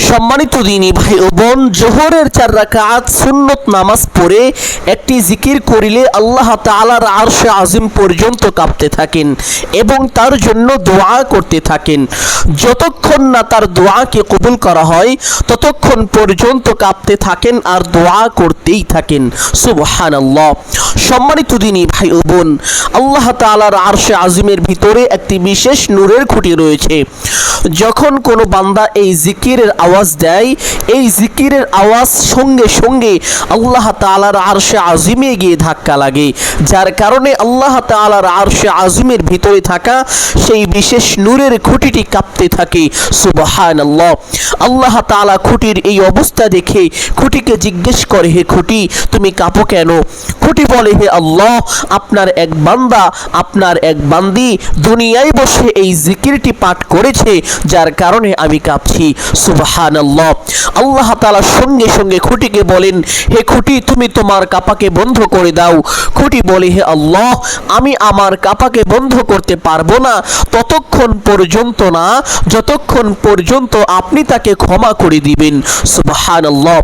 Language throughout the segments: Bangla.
সম্মানিত দিনী ভাই ও বোন, জোহরের 4 রাকাত সুন্নত নামাজ পড়ে একটি জিকির করিলে আল্লাহ তাআলার আরশে আজিম পর্যন্ত কাঁপতে থাকেন এবং তার জন্য দোয়া করতে থাকেন। যতক্ষণ না তার দোয়াকে কবুল করা হয় ততক্ষণ পর্যন্ত কাঁপতে থাকেন আর দোয়া করতেই থাকেন। সুবহানাল্লাহ। সম্মানিত দিনী ভাই ও বোন, আল্লাহ তাআলার আরশে আজিমের ভিতরে একটি বিশেষ নূরের খুঁটি রয়েছে। যখন কোনো বান্দা এই জিকিরের আওয়াজ দেয়, এই জিকিরের আওয়াজ সঙ্গে সঙ্গে আল্লাহ তাআলার আরশে আজিমে গিয়ে ধাক্কা লাগে, যার কারণে আল্লাহ তাআলার আরশে আজিমের ভিতরে থাকা সেই বিশেষ নূরের খুঁটিটি কাঁপতে থাকে। সুবহানাল্লাহ। আল্লাহ তাআলা খুঁটির এই অবস্থা দেখে খুঁটিকে জিজ্ঞেস করে, হে খুঁটি, তুমি কাঁপো কেন? খুঁটি বলে, হে আল্লাহ, আপনার এক বান্দা, আপনার এক বান্দি দুনিয়ায় বসে এই জিকিরটি পাঠ করেছে, যার কারণে আমি কাঁপছি। সুবহানাল্লাহ। আল্লাহ তাআলা সঙ্গে সঙ্গে খুঁটিকে বলেন, হে খুঁটি, তুমি তোমার কাঁপাকে বন্ধ করে দাও। খুঁটি বলে, হে আল্লাহ, আমি আমার কাঁপাকে বন্ধ করতে পারবো না ততক্ষণ পর্যন্ত না যতক্ষণ পর্যন্ত আপনি তাকে ক্ষমা করে দিবেন। সুবহানাল্লাহ।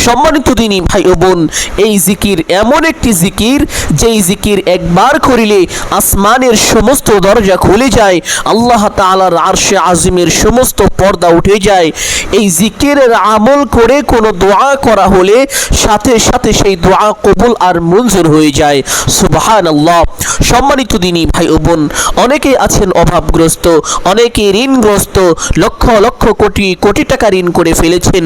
সম্মানিত দিনী ভাই ও বোন, এই জিকির এমন একটি জিকির, যেই জিকির একবার করিলে আসমানের সমস্ত দরজা খুলে যায়, আল্লাহ তাআলার আরশে আজিমের সমস্ত পর্দা উঠে যায়। এই জিকিরের আমল করে কোনো দোয়া করা হলে সাথে সাথে সেই দোয়া কবুল আর মঞ্জুর হয়ে যায়। সুবহানাল্লাহ। সম্মানিত দিনী ভাই ও বোন, অনেকে আছেন অভাবগ্রস্ত, অনেকে ঋণগ্রস্ত, লক্ষ লক্ষ কোটি কোটি টাকা ঋণ করে ফেলেছেন,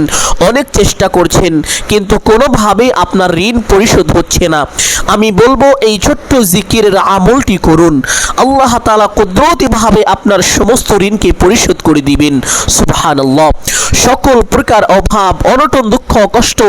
অনেক চেষ্টা করছেন কিন্তু কোনোভাবেই আপনার ঋণ পরিশোধ হচ্ছে না। আমি বলবো এই ছোট্ট জিকিরের আমলটি করুন, আল্লাহ তাআলা কুদরতিভাবে আপনার সমস্ত ঋণকে পরিশোধ করে দিবেন। সুবহানাল্লাহ। সকল প্রকার অভাব, অনটন, দুঃখ, কষ্ট,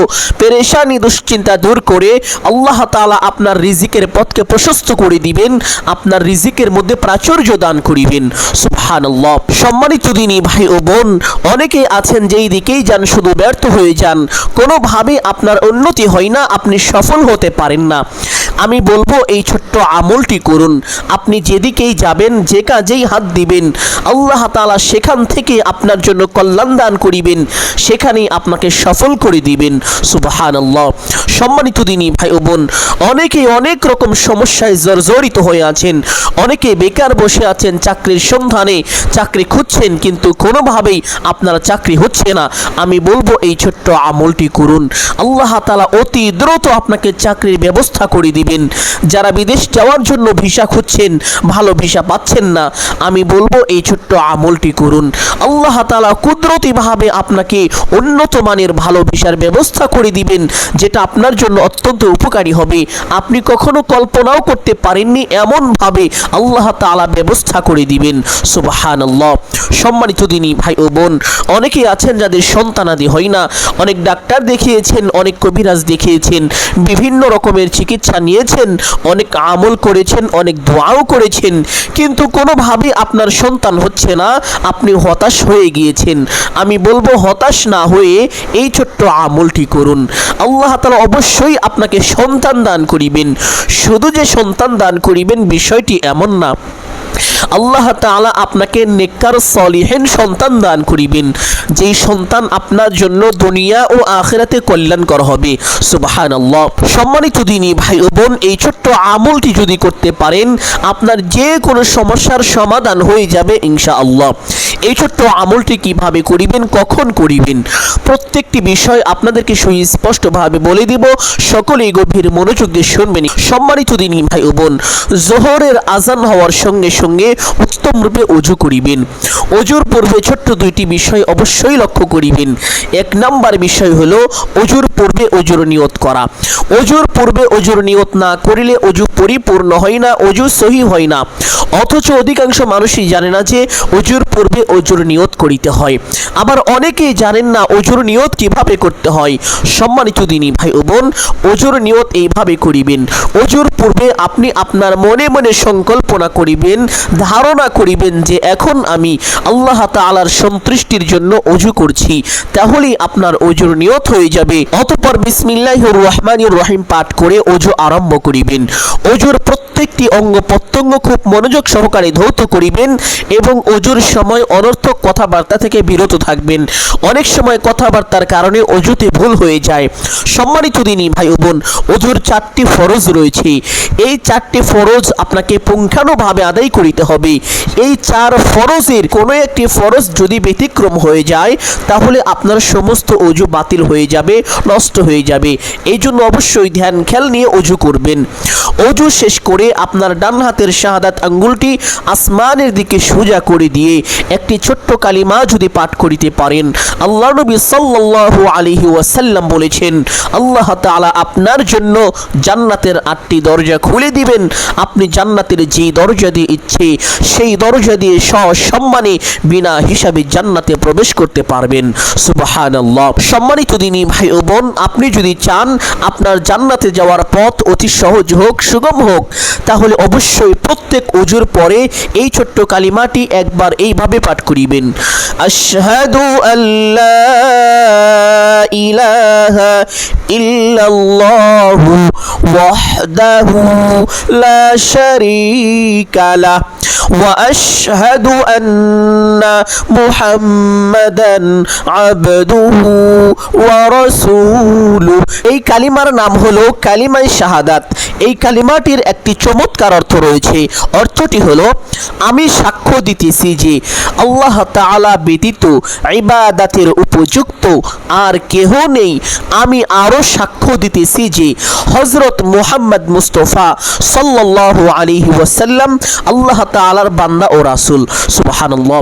পেরেশানি, দুশ্চিন্তা দূর করে আল্লাহ তাআলা আপনার রিজিকের পথকে প্রশস্ত করে দিবেন, আপনার রিজিকের মধ্যে প্রাচুর্য দান করিবেন। সুবহানাল্লাহ। সম্মানিত দিনী ভাই ও বোন, অনেকে আছেন যেই দিকেই যান শুধু ব্যর্থ হয়ে যান, কোনোভাবে আপনার উন্নতি হয় না, আপনি সফল হতে পারেন না। আমি বলবো এই ছোট্ট আমলটি করুন। আপনি যেদিকেই যাবেন, যে কাজেই হাত দিবেন, আল্লাহ তাআলা সেখান থেকে আপনার জন্য কল্যাণ দান করিবেন, সেখানেই আপনাকে সফল করে দিবেন। সুবহানাল্লাহ। সম্মানিত দিনী ভাই ও বোন, অনেকে অনেক রকম সমস্যায় জর্জরিত হয়ে আছেন, অনেকে বেকার বসে আছেন, চাকরির সন্ধানে চাকরি খুঁজছেন কিন্তু কোনোভাবেই আপনার চাকরি হচ্ছে না। আমি বলবো এই ছোট্ট আমলটি করুন, আল্লাহ তাআলা অতি দ্রুত আপনাকে চাকরির ব্যবস্থা করে দিবেন। যারা বিদেশ যাওয়ার জন্য ভিসা খুঁজছেন, ভালো ভিসা পাচ্ছেন না, আমি বলবো এই ছোট্ট আমলটি করুন, আল্লাহ তাআলা কুদরতিভাবে আপনাকে উন্নত মানের ভালো ভিসার ব্যবস্থা করে দিবেন, যেটা আপনার জন্য অত্যন্ত উপকারী হবে। আপনি কখনো কল্পনাও করতে পারেননি এমনভাবে আল্লাহ তাআলা ব্যবস্থা করে দিবেন। সুবহানাল্লাহ। সম্মানিত দিনী ভাই ও বোন, অনেকেই আছেন যাদের সন্তানাদি হয় না, অনেক ডাক্তার দেখিয়েছেন, অনেক কবিরাজ দেখিয়েছেন, বিভিন্ন রকমের চিকিৎসা নিয়েছেন, অনেক আমল করেছেন, অনেক দোয়াও করেছেন, কিন্তু কোনোভাবে আপনার সন্তান হচ্ছে না, আপনি হতাশ হয়ে গিয়েছেন। আমি বলবো হতাশ না হয়ে এই ছোট্ট আমলটি করুন, আল্লাহ তাআলা অবশ্যই আপনাকে সন্তান দান করিবেন। শুধু যে সন্তান দান করিবেন বিষয়টি এমন না, আল্লাহ তাআলা আপনাকে নেককার সলিহিন সন্তান দান করিবেন, যেই সন্তান আপনার জন্য দুনিয়া ও আখিরাতে কল্যাণকর হবে। সুবহানাল্লাহ। সম্মানিত দিনী ভাই ও বোন, এই ছোট্ট আমলটি যদি করতে পারেন, আপনার যে কোনো সমস্যার সমাধান হয়ে যাবে ইনশাআল্লাহ। এই ছোট্ট আমলটি কিভাবে করিবেন, কখন করিবেন, প্রত্যেকটি বিষয় আপনাদেরকে সুস্পষ্টভাবে বলে দিব, সকলেই গভীর মনোযোগ দিয়ে শুনবেন। সম্মানিত দিনী ভাই ও বোন, জোহরের আজান হওয়ার সঙ্গে সঙ্গে উত্তম রূপে ওযু করিবেন। ওযুর পূর্বে ছোট্ট দুইটি বিষয় অবশ্যই লক্ষ্য করিবেন। এক নাম্বার বিষয় হলো ওযুর পূর্বে ওযুর নিয়ত করা। ওযুর পূর্বে ওযুর নিয়ত না করিলে ওযু পরিপূর্ণ হয় না, ওযু সহি হয় না। অথচ অধিকাংশ মানুষই জানে না যে ওযুর পূর্বে ওযুর নিয়ত করিতে হয়। আবার অনেকেই জানেন না ওযুর নিয়ত কিভাবে করতে হয়। সম্মানিত দিনী ভাই ও বোন, ওযুর নিয়ত এইভাবে করিবেন। ওযুর পূর্বে আপনি আপনার মনে মনে সংকল্পনা করিবেন ধারণা করিবেন যে এখন আমি আল্লাহ তাআলার সন্তুষ্টির জন্য ওযু করছি, তাহলেই আপনার ওযুর নিয়ত হয়ে যাবে। অতঃপর বিসমিল্লাহির রহমানির রহিম পাঠ করে ওযু আরম্ভ করিবেন। ওযুর প্রত্যেকটি অঙ্গ প্রত্যঙ্গ খুব মনোযোগ সহকারে ধৌত করিবেন এবং ওযুর সময় অনর্থক কথাবার্তা থেকে বিরত থাকবেন। অনেক সময় কথাবার্তার কারণে ওযুতে ভুল হয়ে যায়। সম্মানিত দিনী ভাই ও বোন, ওযুর 4টি ফরজ রয়েছে। এই 4টি ফরজ আপনাকে পুঙ্খানুভাবে আদায় করিতে হবে। এই 4 ফরজের কোনো একটি ফরজ যদি ব্যতিক্রম হয়ে যায় তাহলে আপনার সমস্ত ওযু বাতিল হয়ে যাবে, নষ্ট হয়ে যাবে। এই জন্য অবশ্যই ধ্যান খেয়াল নিয়ে ওযু করবেন। ওযু শেষ করে আপনার ডান হাতের শাহাদাত আঙ্গুলটি আসমানের দিকে সোজা করে দিয়ে একটি ছোট্ট কালিমা যদি পাঠ করিতে পারেন, আল্লাহ নবী সাল্লাল্লাহু আলাইহি ওয়াসাল্লাম বলেছেন, আল্লাহ তাআলা আপনার জন্য জান্নাতের 8টি দরজা খুলে দিবেন। আপনি জান্নাতের যে দরজা দিয়ে ইচ্ছে সেই দরজা দিয়ে সসম্মানে বিনা হিসাবে জান্নাতে প্রবেশ করতে পারবেন। সুবহানাল্লাহ। সম্মানিত দিনী ভাই ও বোন, আপনি যদি চান আপনার জান্নাতে যাওয়ার পথ অতি সহজ হোক, সুগম হোক, তাহলে অবশ্যই প্রত্যেক ওযুর পরে এই ছোট্ট কালিমাটি একবার এইভাবে পাঠ করিবেন, আশহাদু আল্লা ইলাহা ইল্লাল্লাহু ওয়াহদাহু লা শারীকা লাহ ওয়া আশহাদু আন্না মুহাম্মাদান আবদুহু ওয়া রাসূলুহু। এই কালিমার নাম হলো কালিমায়ে শাহাদাত। এই কালিমাটির একটি চমৎকার অর্থ রয়েছে। অর্থটি হলো, আমি সাক্ষ্য দিতেছি যে আল্লাহ তাআলা ব্যতীত ইবাদতের উপযুক্ত আর কেহ নেই। আমি আরো সাক্ষ্য দিতেছি যে হযরত মুহাম্মদ মুস্তাফা সাল্লাল্লাহু আলাইহি ওয়াসাল্লাম আল্লাহ তাআলার বান্দা ও রাসূল। সুবহানাল্লাহ।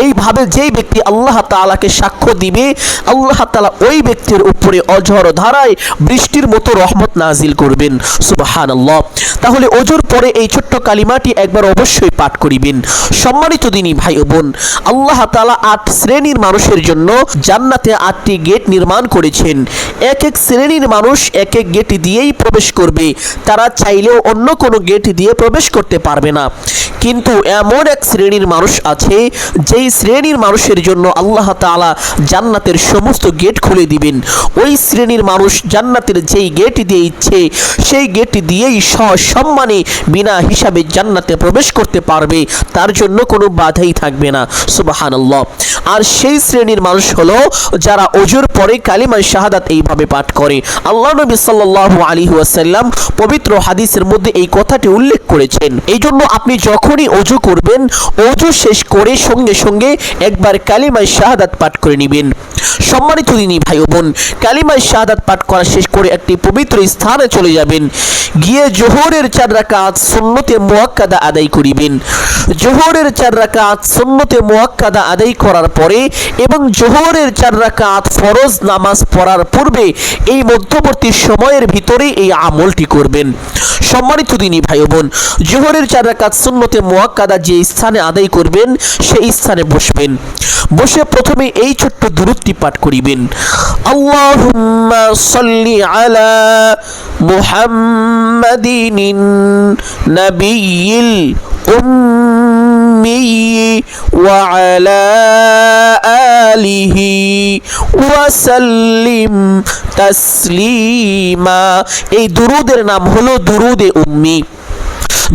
এইভাবে যেই ব্যক্তি আল্লাহ তাআলাকে সাক্ষ্য দিবে, আল্লাহ তাআলা ওই ব্যক্তির উপরে অঝর ধারায় বৃষ্টির মতো রহমত নাজিল করবেন। সুবহানাল্লাহ। তাহলে ওযুর পরে এই ছোট্ট কালিমাটি একবার অবশ্যই পাঠ করিবেন। সম্মানিত দিনী ভাই ও বোন, আল্লাহ তাআলা 8 শ্রেণীর মানুষের জন্য জান্নাতে 8টি গেট নির্মাণ করেছেন। এক এক শ্রেণীর মানুষ এক এক গেট দিয়েই প্রবেশ করবে। তারা চাইলেও অন্য কোনো গেট দিয়ে প্রবেশ করতে পারবে না। কিন্তু এমন এক শ্রেণীর মানুষ আছে যেই শ্রেণীর মানুষের জন্য আল্লাহ তাআলা জান্নাতের সমস্ত গেট খুলে দিবেন। ওই শ্রেণীর মানুষ জান্নাতের যেই গেট দিয়ে ইচ্ছে সেই গেট দিয়েই সসম্মানে বিনা হিসাবে জান্নাতে প্রবেশ করতে পারবে, তার জন্য কোনো বাধাই থাকবে না। সুবহানাল্লাহ। আর সেই শ্রেণীর মানুষ হলো যারা ওযুর পরে কালিমায়ে শাহাদাত এইভাবে পাঠ করে। আল্লাহ নবী সাল্লাল্লাহু আলাইহি ওয়াসাল্লাম পবিত্র হাদিসের মধ্যে এই কথাটি উল্লেখ করেছেন। এই জন্য আপনি যখনই ওযু করবেন, ওযু শেষ করে সঙ্গে সঙ্গে একবার কালিমায়ে শাহাদাত পাঠ করে নেবেন। সম্মানিত দিনী ভাই ও বোন, কালিমায়ে শাহাদাত পাঠ করা শেষ করে একটি পবিত্র স্থানে চলে যাবেন। গিয়ে জোহরের 4 রাকাত সুন্নতে মুআক্কাদা আদায় করিবেন। জোহরের 4 রাকাত সুন্নতে মুআক্কাদা আদায় করার পরে এবং জোহরের 4 রাকাত ফরজ নামাজ পড়ার পূর্বে এই মধ্যবর্তী সময়ের ভিতরে এই আমলটি করবেন। সম্মানিত দিনী ভাই ও বোন, জোহরের 4 রাকাত সুন্নতে মুআক্কাদা যে স্থানে আদায় করবেন সেই স্থানে বসবেন। বসে প্রথমে এই ছোট্ট দুরূদটি পাঠ করিবেন, আল্লাহুম্মা সাল্লি আলা মুহাম্মাদিন নাবিয়্যিল উম্মি ওয়া আলা আলিহি ওয়া সাল্লিম তাসলিমা। এই দুরূদের নাম হলো দুরুদে উম্মি।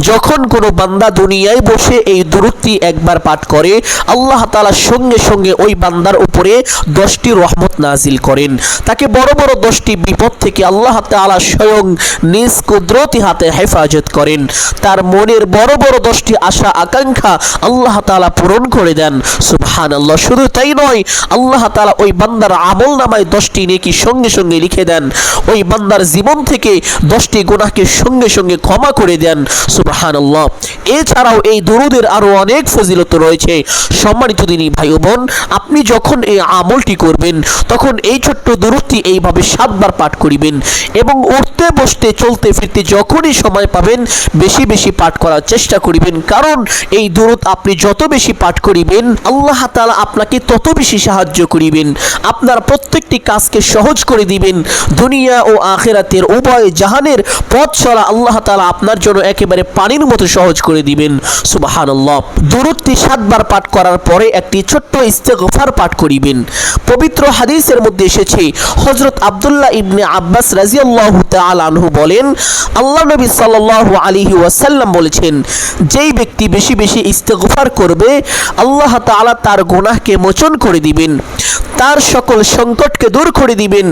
যখন কোনো বান্দা দুনিয়ায় বসে এই দুরূদটি একবার পাঠ করে, আল্লাহ তাআলা সঙ্গে সঙ্গে ওই বান্দার উপরে 10টি রহমত নাজিল করেন। তাকে বড় বড় 10টি বিপদ থেকে আল্লাহ তাআলা স্বয়ং নিজ কুদরতি হাতে হেফাজত করেন। তার মনের বড় বড় 10টি আশা আকাঙ্ক্ষা আল্লাহ তাআলা পূরণ করে দেন। সুবহানাল্লাহ। শুধু তাই নয়, আল্লাহ তাআলা ওই বান্দার আমলনামায় 10টি নেকি সঙ্গে সঙ্গে লিখে দেন। ওই বান্দার জীবন থেকে 10টি গুনাহকে সঙ্গে সঙ্গে ক্ষমা করে দেন। সুবহানাল্লাহ। এছাড়াও এই দুরূদের আরো অনেক ফজিলত রয়েছে। সম্মানিত দিনী ভাই ও বোন, আপনি যখন এই আমলটি করবেন তখন এই ছোট্ট দুরূদটি এইভাবে 7 বার পাঠ করিবেন এবং উঠতে বসতে চলতে ফিরতে যখনই সময় পাবেন বেশি বেশি পাঠ করার চেষ্টা করিবেন। কারণ এই দুরূদ আপনি যত বেশি পাঠ করিবেন আল্লাহ তাআলা আপনাকে তত বেশি সাহায্য করিবেন। আপনার প্রত্যেকটি কাজকে সহজ করে দিবেন। দুনিয়া ও আখিরাতের উভয় জাহানের পথ চলা আল্লাহ তাআলা আপনার জন্য একেবারে পানির মতো সহজ করে দিবেন। সুবহানাল্লাহ। দুরূদটি 7 বার পাঠ করার পরে একটি ছোট্ট ইস্তেগফার পাঠ করিবেন। পবিত্র হাদিসের মধ্যে এসেছে, হযরত আব্দুল্লাহ ইবনে আব্বাস রাদিয়াল্লাহু তাআলা আনহু বলেন, আল্লাহ নবী সাল্লাল্লাহু আলাইহি ওয়াসাল্লাম বলেছেন, যেই ব্যক্তি বেশি বেশি ইস্তেগফার করবে আল্লাহ তাআলা তার গুনাহকে মোচন করে দিবেন, তার সকল সংকটকে দূর করে দিবেন,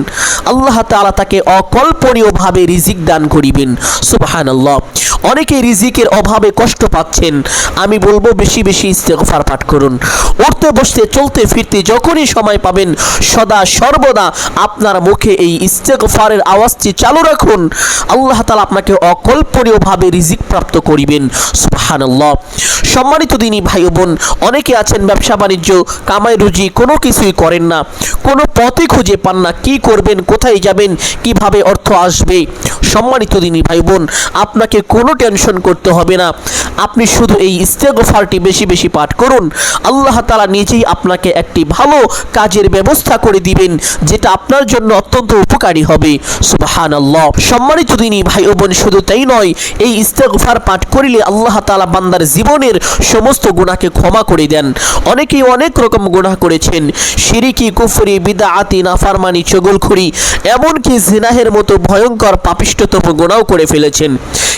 আল্লাহ তাআলা তাকে অকল্পনীয়ভাবে রিজিক দান করিবেন। সুবহানাল্লাহ। অনেকে রিজিকের অভাবে কষ্ট পাচ্ছেন, আমি বলবো বেশি বেশি ইস্তেগফার পাঠ করুন। উঠতে বসতে চলতে ফিরতে যখনই সময় পাবেন সদা সর্বদা আপনার মুখে এই ইস্তেগফারের আওয়াজটি চালু রাখুন, আল্লাহ তাআলা আপনাকে অকল্পনীয়ভাবে রিজিক প্রাপ্ত করিবেন। সুবহানাল্লাহ। সম্মানিত দিনী ভাই ও বোন, অনেকে আছেন ব্যবসা বাণিজ্য কামাই রুজি কোনো কিছুই করেন না, কোনো পথই খুঁজে পান না, কি করবেন, কোথায় যাবেন, কিভাবে অর্থ আসবে। সম্মানিত দিনী ভাই বোন, আপনাকে কোনো টেনশন করতে হবে না, আপনি শুধু এই ইস্তেগফারটি বেশি বেশি পাঠ করুন, আল্লাহ তাআলা নিজেই আপনাকে একটি ভালো কাজের ব্যবস্থা করে দিবেন, যেটা আপনার জন্য অত্যন্ত উপকারী হবে। সুবহানাল্লাহ। সম্মানিত দিনী ভাই ও বোন, শুধু তাই নয়, এই ইস্তেগফার পাঠ করিলে আল্লাহ তাআলা বান্দার জীবনের সমস্ত গুনাহকে ক্ষমা করে দেন। অনেকেই অনেক রকম গুনাহ করেছেন, শিরকি, কুফরি, বিদআতি, নাফরমানি, চগলখুরি, এমনকি জিনাহের মতো ভয়ঙ্কর পাপিষ্ঠতম গুনাহও করে ফেলেছেন।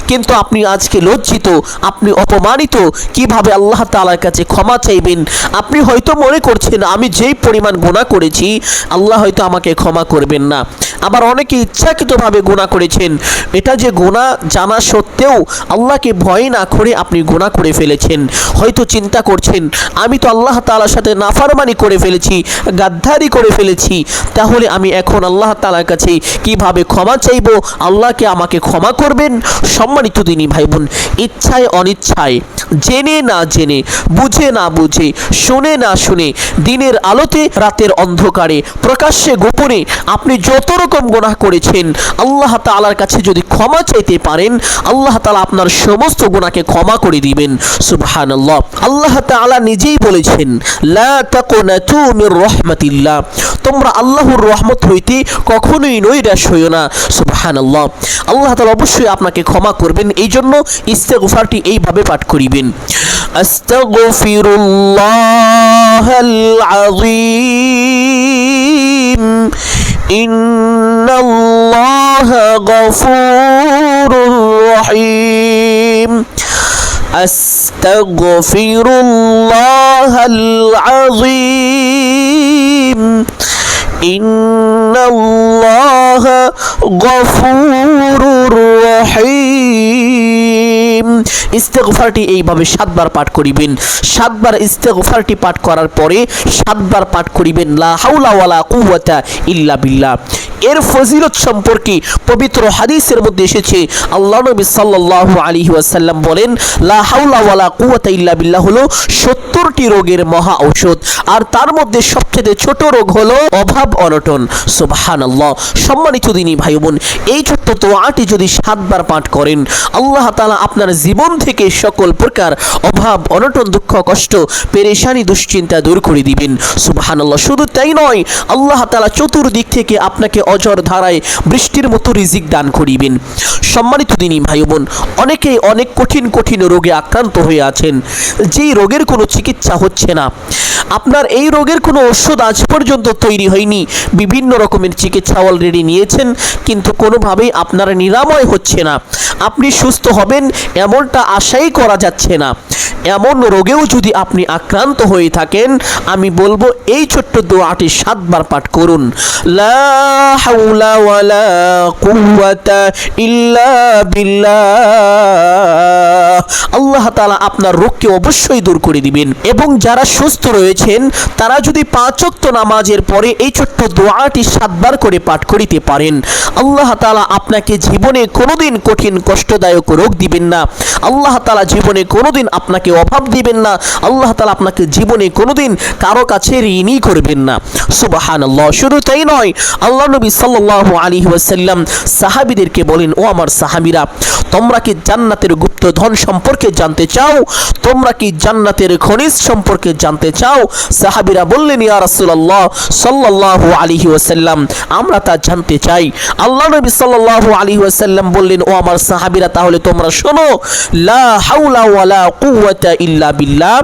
কিন্তু আপনি আজকে লজ্জিত, আপনি অপমানিত, কিভাবে আল্লাহ তাআলার কাছে ক্ষমা চাইবেন? আপনি হয়তো মনে করছেন আমি যেই পরিমাণ গুনাহ করেছি আল্লাহ হয়তো আমাকে ক্ষমা করবেন না। আবার অনেকে ইচ্ছাকৃতভাবে গুনাহ করেছেন, এটা যে গুনাহ জানা সত্ত্বেও আল্লাহকে ভয় না করে আপনি গুনাহ করে ফেলেছেন। হয়তো চিন্তা করছেন আমি তো আল্লাহ তাআলার সাথে নাফরমানি করে ফেলেছি, গাদ্দারি করে ফেলেছি, তাহলে আমি এখন আল্লাহ তাআলার কাছে কিভাবে ক্ষমা চাইবো? আল্লাহকে আমাকে ক্ষমা করবেন? সম্মানিত দিনী ভাই বোন, ইচ্ছায় অনিচ্ছায়, জেনে না জেনে, বুঝে না বুঝে, শুনে না শুনে, দিনের আলোতে রাতের অন্ধকারে, প্রকাশ্যে গোপনে আপনি যত রকম গুনাহ করেছেন আল্লাহ তাআলার কাছে যদি ক্ষমা চাইতে পারেন, আল্লাহ তাআলা আপনার সমস্ত গুনাহকে ক্ষমা করে দিবেন। সুবহানাল্লাহ। আল্লাহ তাআলা নিজেই বলেছেন, লা তাকুনাতু মির রাহমাতিল্লাহ, তোমরা আল্লাহর রহমত হইতে কখনোই নৈরাশ হইও না। সুবহানাল্লাহ। আল্লাহ তাআলা অবশ্যই আপনাকে ক্ষমা করবেন, এই জন্য ইস্তেগফারটি এইভাবে পাঠ করিবেন। আস্তাগফিরুল্লাহাল আযীম ইন্নাল্লাহা গফুরুর রহিম। আস্তাগফিরুল্লাহাল আযীম ইন্নাল্লাহা গফুরুর রহিম। ইস্তেগফারটি এইভাবে 7 বার পাঠ করিবেন। 7 বার ইস্তেগফারটি পাঠ করার পরে 7 বার পাঠ করিবেন লা হাওলা ওয়ালা কুওয়াতা ইল্লা বিল্লাহ। এর ফজিলত সম্পর্কে পবিত্র হাদিসের মধ্যে এসেছে, আল্লাহ নবী সাল্লাল্লাহু আলাইহি ওয়াসাল্লাম বলেন, লা হাওলা ওয়ালা কুওয়াতা ইল্লা বিল্লাহ হলো 70টি রোগের মহা ঔষধ, আর তার মধ্যে সবচেয়ে ছোট রোগ হলো অভাব অনটন। সুবহানাল্লাহ। সম্মানিত দিনী ভাই বোন, এই ছোট্ট দোয়াটি যদি 7 বার পাঠ করেন, আল্লাহ তাআলা আপনার জীবন থেকে সকল প্রকার অভাব অনটন, দুঃখ কষ্ট, পেরেশানি, দুশ্চিন্তা দূর করে দিবেন। সুবহানাল্লাহ। শুধু তাই নয়, আল্লাহ তাআলা চতুর্দিক থেকে আপনাকে অঝর ধারায় বৃষ্টির মতো রিজিক দান করিবেন। সম্মানিত দিনী ভাই বোন, অনেকেই অনেক কঠিন কঠিন রোগে আক্রান্ত হয়ে আছেন, যেই রোগের কোনো চিকিৎসা হচ্ছে না। আপনার এই রোগের কোনো ওষুধ আজ পর্যন্ত তৈরি হয়নি, বিভিন্ন রকমের চিকিৎসা অলরেডি নিয়েছেন, কিন্তু কোনোভাবেই আপনার নিরাময় হচ্ছে না। আপনি সুস্থ হবেন এমনটা আশাই করা যাচ্ছে না। এমন রোগেও যদি আপনি আক্রান্ত হয়ে থাকেন, আমি বলবো এই ছোট্ট দোয়াটি 7 বার পাঠ করুন। লা হাওলা ওয়ালা কুওয়াতা ইল্লা বিল্লাহ। আল্লাহ তাআলা আপনার রোগকে অবশ্যই দূর করে দিবেন। এবং যারা সুস্থ রয়েছেন তারা যদি 5 ওয়াক্ত নামাজের পরে এই ছোট্ট দোয়াটি 7 বার করে পাঠ করিতে পারেন, আল্লাহ তাআলা আপনাকে জীবনে কোনোদিন কঠিন কষ্টদায়ক রোগ দিবেন না। আল্লাহ তাআলা জীবনে কোনোদিন আপনাকে অভাব দিবেন না। আল্লাহ তাআলা আপনাকে জীবনে কোনোদিন কারো কাছে ঋণী করবেন না। সুবহানাল্লাহ। শুধু তাই নয়, আল্লাহ নবী সাল্লাল্লাহু আলাইহি ওয়াসাল্লাম সাহাবীদেরকে বলেন, ও আমার সাহাবীরা, তোমরা কি জান্নাতের গুপ্ত ধন সম্পর্কে জানতে চাও? তোমরা কি জান্নাতের খনিজ সম্পর্কে জানতে চাও? সাহাবীরা বললেন, ইয়া রাসূলুল্লাহ সাল্লাল্লাহু আলাইহি ওয়াসাল্লাম, আমরা তা জানতে চাই। আল্লাহ নবী সাল্লাল্লাহু আলাইহি ওয়াসাল্লাম বললেন, ও আমার সাহাবীরা, তাহলে তোমরা শোনো, লা হাওলা ওয়ালা কুওয়াতা ইল্লা বিল্লাহ,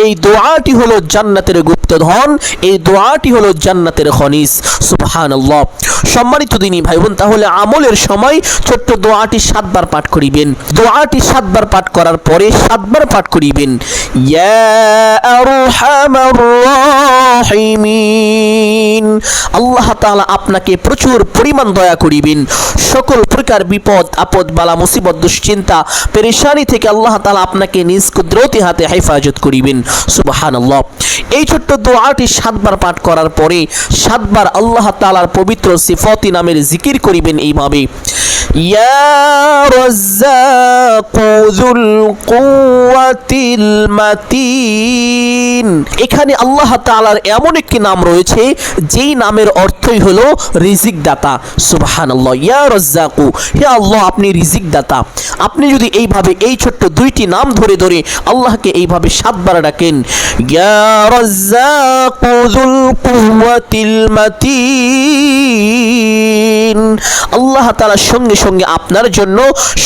এই দোয়াটি হলো জান্নাতের গুপ্তধন, এই দোয়াটি হলো জান্নাতের খনিজ। সুবহানাল্লাহ। সম্মানিত দিনী ভাই বোন, তাহলে আমলের সময় ছোট্ট দোয়াটি 7 বার পাঠ করিবেন। দোয়াটি 7 বার পাঠ করার পরে 7 বার পাঠ করিবেন, ইয়া আরহামার রাহিমিন। আল্লাহ তাআলা আপনাকে প্রচুর পরিমাণ দয়া করিবেন। সকল প্রকার বিপদ আপদ বালা মুসিবত দুশ্চিন্তা পেরেশানি থেকে আল্লাহ তাআলা আপনাকে নিজ কুদরতি হাতে হেফাজত করিবেন। সুবহানাল্লাহ। এই ছোট্ট দোয়াটি 7 বার পাঠ করার পরে 7 বার আল্লাহ তাআলার পবিত্র সিফাতি নামের জিকির করিবেন এইভাবে, ইয়া রাজ্জাকু যুল কুওয়াতিল মাতিন। এখানে আল্লাহ তাআলার এমন একটি নাম রয়েছে যেই নামের অর্থই হলো রিজিক দাতা। সুবহানাল্লাহ। ইয়া রাজ্জাকু, হে আল্লাহ আপনি রিজিক দাতা। আপনি যদি এইভাবে এই ছোট্ট 2টি নাম ধরে ধরে আল্লাহকে এইভাবে 7 বার ডাকেন, ইয়া রাজ্জাকু যুল কুওয়াতিল মাতিন, আল্লাহ তাআলা সঙ্গে সঙ্গে আপনার জন্য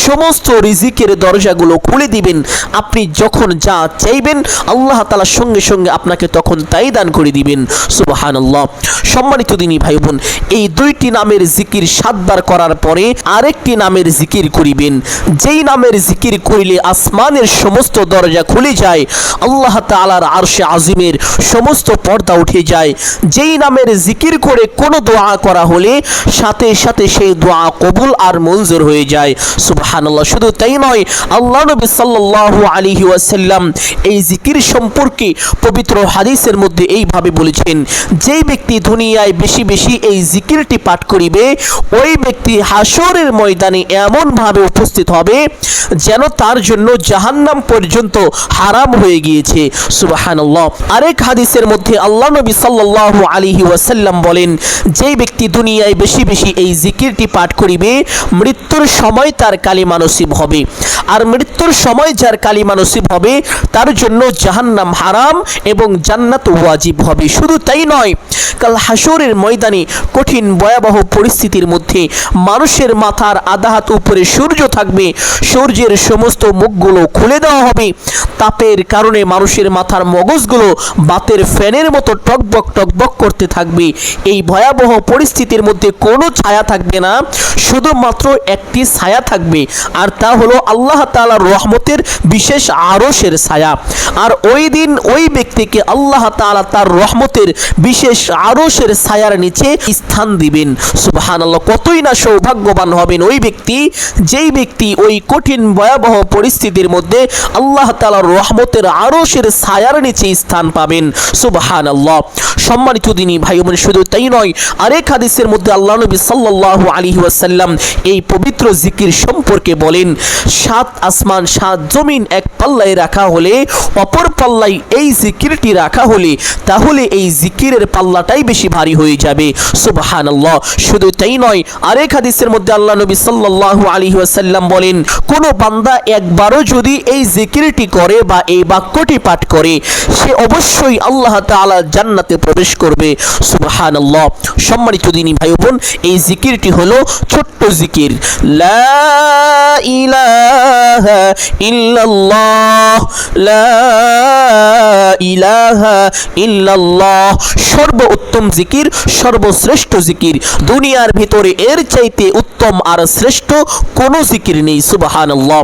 সমস্ত রিজিকের দরজাগুলো খুলে দিবেন। আপনি যখন যা চাইবেন আল্লাহ তাআলা সঙ্গে সঙ্গে আপনাকে তখন তাই দান করে দিবেন। সুবহানাল্লাহ। সম্মানিত দিনী ভাই বোন, এই 2টি নামের জিকির 7 বার করার পরে আরেকটি নামের জিকির করিবেন, যেই নামের জিকির করিলে আসমানের সমস্ত দরজা খুলে যায়, আল্লাহ তাআলার আরশে আজিমের সমস্ত পর্দা উঠে যায়। যেই নামের জিকির করে কোনো দোয়া করা হলে সাথে সাথে সেই দোয়া কবুল আর মঞ্জুর হয়ে যায়। সুবহানাল্লাহ। শুধু তাই নয়, আল্লাহ নবী সাল্লাল্লাহু আলাইহি ওয়াসাল্লাম এই জিকির সম্পর্কে পবিত্র হাদিসের মধ্যে এইভাবে বলেছেন, যেই ব্যক্তি দুনিয়ায় বেশি বেশি এই জিকিরটি পাঠ করিবে, ওই ব্যক্তি হাসরের ময়দানে এমন ভাবে উপস্থিত হবে যেন তার জন্য জাহান্নাম পর্যন্ত হারাম হয়ে গিয়েছে। সুবহানাল্লাহ। আরেক হাদিসের মধ্যে আল্লাহ নবী সাল্লাল্লাহু আলাইহি ওয়াসাল্লাম বলেন, যেই ব্যক্তি দুনিয়ায় বেশি বেশি এই জিকিরটি পাঠ করিবে, মৃত্যুর সময় তার কালিমা নসিব হবে। আর মৃত্যুর সময় যার কালিমা নসিব হবে তার জন্য জাহান্নাম হারাম এবং জান্নাত ওয়াজিব হবে। শুধু তাই নয়, কাল হাসরের ময়দানে কঠিন ভয়াবহ পরিস্থিতির মধ্যে মানুষের মাথার আধা হাত উপরে সূর্য থাকবে, সূর্যের সমস্ত মুখগুলো খুলে দেওয়া হবে। তাপের কারণে মানুষের মাথার মগজগুলো বাতের ফ্যানের মতো টকবক টকবক করতে থাকবে। এই ভয়াবহ পরিস্থিতির মধ্যে কোনো ছায়া থাকবে না, শুধুমাত্র একটি ছায়া থাকবে, আর তা হলো আল্লাহ তাআলার রহমতের বিশেষ আরশের ছায়া। আর ওই দিন ওই ব্যক্তিকে আল্লাহ তাআলা তার রহমতের বিশেষ আরশের ছায়ার নিচে স্থান দিবেন। সুবহানাল্লাহ। কতই না সৌভাগ্যবান হবেন ওই ব্যক্তি, যেই ব্যক্তি ওই কঠিন ভয়াবহ পরিস্থিতির মধ্যে আল্লাহ তাআলার রহমতের আরশের ছায়ার নিচে স্থান পাবেন। সুবহানাল্লাহ। সম্মানিত দিনী ভাই বোন, শুধু তাই নয়, আরেক হাদিসের মধ্যে আল্লাহ নবী সাল্লাল্লাহু আলাইহি ওয়াসাল্লাম এই পবিত্র জিকির সম্পর্কে বলেন, 7 আসমান 7 জমিন এক পাল্লায় রাখা হলে, অপর পাল্লায় এই জিকিরটি রাখা হলে, তাহলে এই জিকিরের পাল্লাটাই বেশি ভারী হয়ে যাবে। সুবহানাল্লাহ। শুধু তাই নয়, আরেক হাদিসের মধ্যে আল্লাহ নবী সাল্লাল্লাহু আলাইহি ওয়াসাল্লাম বলেন, কোন বান্দা একবারও যদি এই জিকিরটি করে বা এই বাক্যটি পাঠ করে, সে অবশ্যই আল্লাহ তাআলা জান্নাতে প্রবেশ করবে। সুবহানাল্লাহ। সম্মানিত দিনী ভাই বোন, এই জিকিরটি হলো ছোট্ট জিকির, লা ইলাহা ইল্লাল্লাহ, লা ইলাহা ইল্লাল্লাহ। সর্বোত্তম জিকির, সর্বশ্রেষ্ঠ জিকির। দুনিয়ার ভিতরে এর চাইতে উত্তম আর শ্রেষ্ঠ কোনো জিকির নেই। সুবহানাল্লাহ।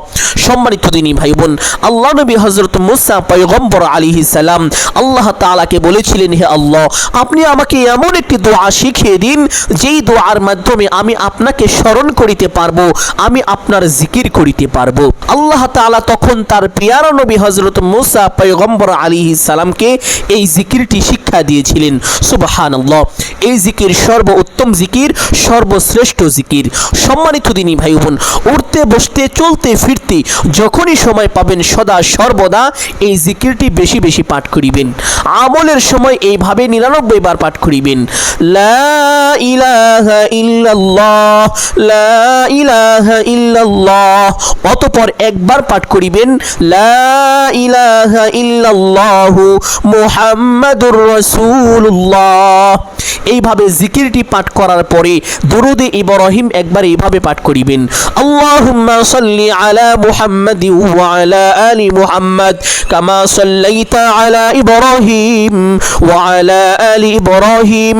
সম্মানিত দিনী ভাই বোন, আল্লাহ নবী হযরত মুসা পয়গম্বর আলাইহিস সালাম আল্লাহ তাআলাকে বলেছিলেন, হে আল্লাহ, আপনি আমাকে এমন একটি দোয়া শিখিয়ে দিন যেই দোয়ার মাধ্যমে আমি আপনাকে স্মরণ করিতে পারবো, আমি আপনার জিকির করিতে পারবো। আল্লাহ তাআলা তখন তার প্রিয় নবী হযরত মুসা পয়গম্বর আলাইহিস সালামকে এই জিকিরটি শিক্ষা দিয়েছিলেন। সুবহানাল্লাহ। এই জিকির সর্বোত্তম জিকির, সর্বশ্রেষ্ঠ জিকির। সম্মানিত দিনী ভাই বোন, উঠতে বসতে চলতে ফিরতে যখনই সময় পাবেন সদা সর্বদা এই জিকিরটি বেশি বেশি পাঠ করিবেন। আমলের সময় এইভাবে 99 বার পাঠ করিবেন, লা ইলাহা ইল্লাল্লাহ ইল্লাল্লাহ, লা ইলাহা ইল্লাল্লাহ। অতঃপর একবার পাঠ করিবেন লা ইলাহা ইল্লাল্লাহু মুহাম্মাদুর রাসূলুল্লাহ। এইভাবে জিকিরটি পাঠ করার পরে দুরূদে ইব্রাহিম একবার এইভাবে পাঠ করিবেন, আল্লাহুম্মা সাল্লি আলা মুহাম্মাদি ওয়া আলা আলি মুহাম্মাদ কামা সাল্লাইতা আলা ইব্রাহিম ওয়া আলা আলি ইব্রাহিম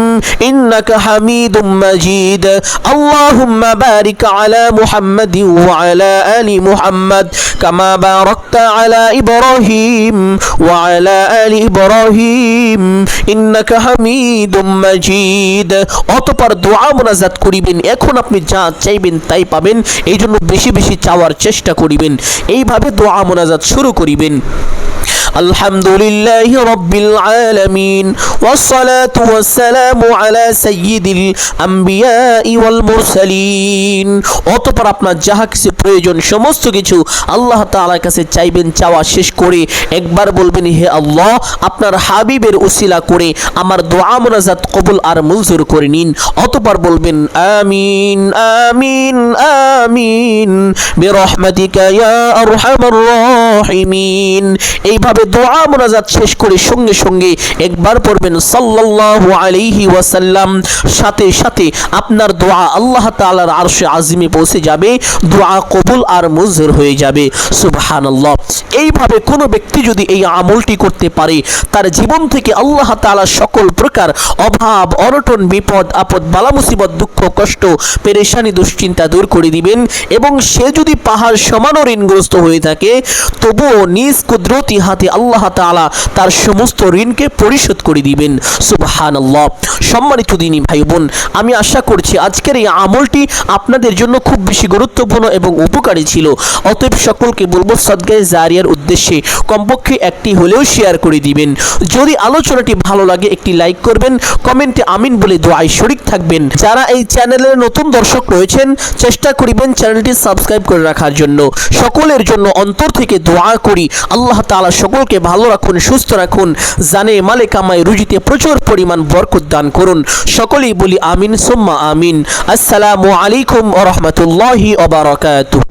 ইন্নাকা হামিদুম মাজিদ। আল্লাহুম্মা বারিক আলা মুহাম্মাদি ওয়া আলা আলি মুহাম্মাদ কামা বারাকতা আলা ইব্রাহিম ওয়া আলা আলি ইব্রাহিম ইন্নাকা হামিদুম মাজিদ। অতঃপর দোয়া মোনাজাত করিবেন। এখন আপনি যা চাইবেন তাই পাবেন, এই জন্য বেশি বেশি চাওয়ার চেষ্টা করিবেন। এইভাবে দোয়া মোনাজাত শুরু করিবেন। আলহামদুলিল্লাহি রাব্বিল আলামিন ওয়াসসালাতু ওয়াসসালামু আলা সাইয়্যিদিল আম্বিয়াই ওয়াল মুরসালিন। অতঃপর আপনার যাহা কিছু প্রয়োজন সমস্ত কিছু আল্লাহ তাআলার কাছে চাইবেন। চাওয়া শেষ করে একবার বলবেন, হে আল্লাহ, আপনার হাবিবের উসিলা করে আমার দোয়া মোনাজাত কবুল আর মঞ্জুর করে নিন। অতঃপর বলবেন আমিন আমিন আমিন বিরহমাতিকা ইয়া আরহামার রাহিমিন। এইভাবে দোয়া মোনাজাত শেষ করে সঙ্গে সঙ্গে একবার পড়বেন সাল্লাল্লাহু আলাইহি ওয়াসাল্লাম। সাথে সাথে আপনার দোয়া আল্লাহ তাআলার আরশে আজিমে পৌঁছে যাবে, দোয়া কবুল আর মঞ্জুর হয়ে যাবে। সুবহানাল্লাহ। এইভাবে কোনো ব্যক্তি যদি এই আমলটি করতে পারে, তার জীবন থেকে আল্লাহ তাআলা সকল প্রকার অভাব অনটন বিপদ আপদ বালা মুসিবত দুঃখ কষ্ট পেরেশানি দুশ্চিন্তা দূর করে দিবেন। এবং সে যদি পাহাড় সমান ঋণগ্রস্ত হয়ে থাকে তবুও নিজ কুদরতি হাতে আল্লাহ তাআলা তার সমস্ত ঋণকে পরিশোধ করে দিবেন। সুবহানাল্লাহ। সম্মানিত দিনী ভাই বোন, আমি আশা করছি আজকের এই আমলটি আপনাদের জন্য খুব বেশি গুরুত্বপূর্ণ এবং উপকারী ছিল। অতএব সকলকে বলবো সদকায়ে জারিয়ার উদ্দেশ্যে কমপক্ষে একটি হলেও শেয়ার করে দিবেন। যদি আলোচনাটি ভালো লাগে একটি লাইক করবেন, কমেন্টে আমিন বলে দোয়ায় শরীক থাকবেন। যারা এই চ্যানেলের নতুন দর্শক রয়েছেন চেষ্টা করিবেন চ্যানেলটি সাবস্ক্রাইব করে রাখার জন্য। সকলের জন্য অন্তর থেকে দোয়া করি আল্লাহ তাআলা সকলকে ভালো রাখুন, সুস্থ রাখুন, জানে মালে কামাই রুজিতে প্রচুর পরিমাণ বরকত দান করুন। সকলেই বলি আমিন সুম্মা আমিন। আসসালামু আলাইকুম ওয়া রাহমাতুল্লাহি ওয়া বারাকাতুহু।